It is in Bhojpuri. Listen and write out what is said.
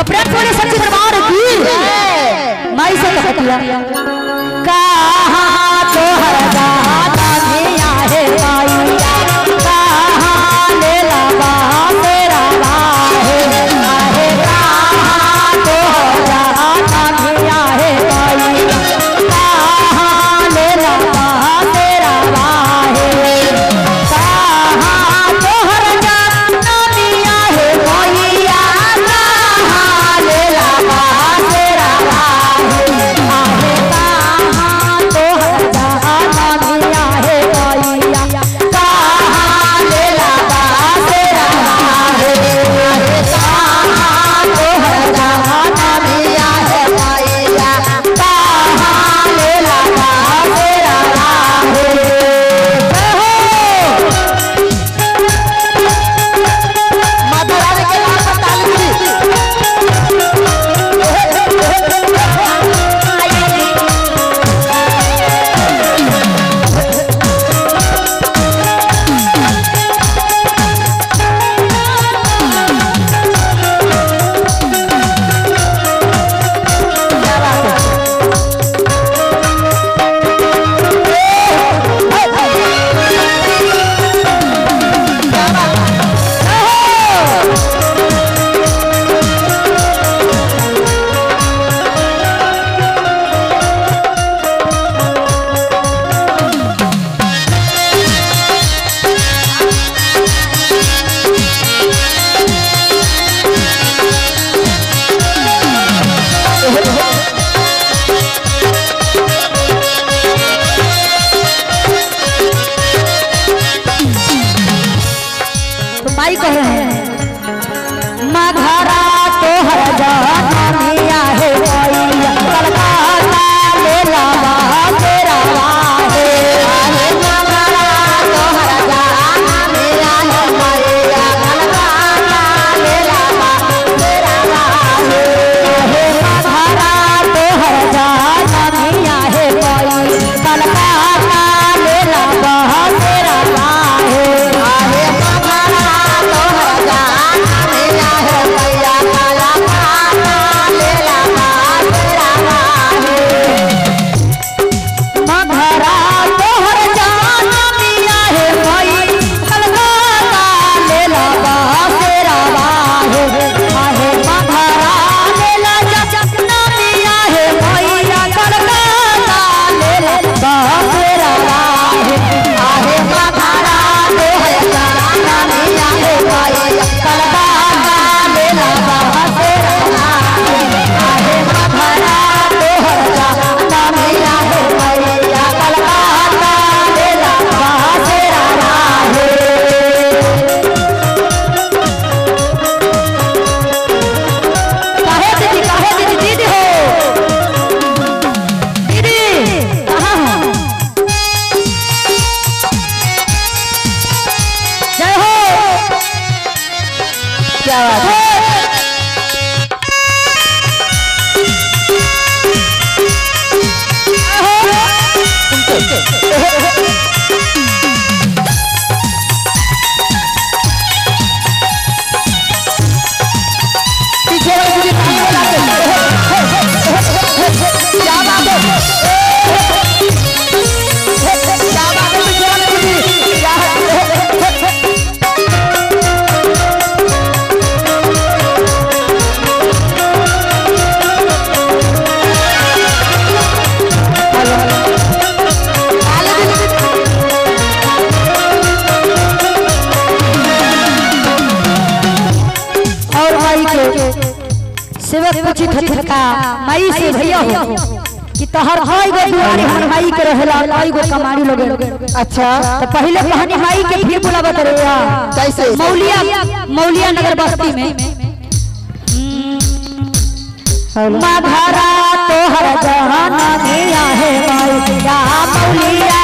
तो प्रेम थोड़ी सच्ची दरबार की माई से कहतिया कहाँ तो हर जाता दिया है माई कहाँ ले लगा तेरा राहे आहे कहाँ तो हर जाता दिया है माई कहाँ ले लगा तेरा राहे कहाँ तो हर जाता दिया है माई कहाँ ले लगा तेरा राहे आहे कहाँ तो हर जाता दिया है माई कहाँ ले लगा तेरा राहे आहे कहाँ तो हर जाता दिया है माई कहाँ ले लगा तेरा राहे माई कह रहे हैं मघरा तो हर जाता दिया है माई कलकत्ता ले लगा तेरा राहे आहे मघरा तो हर जाता दिया है माई कलकत्ता ले लगा तेरा राहे आहे मघरा तो हर जाता दिया है माई कलकत्ता ले लगा तेरा राहे आहे सेवक पूछी थका माई से भैया हो कि तहर हाई गो दुआरे हमर माई के रहेला कई गो कमाड़ी लोगे। अच्छा तो पहले कहानी माई के फिर बुलावत रे कैसे मौलिया नगर बस्ती में मघरा तोहर जहान दिया है माई या मौलिया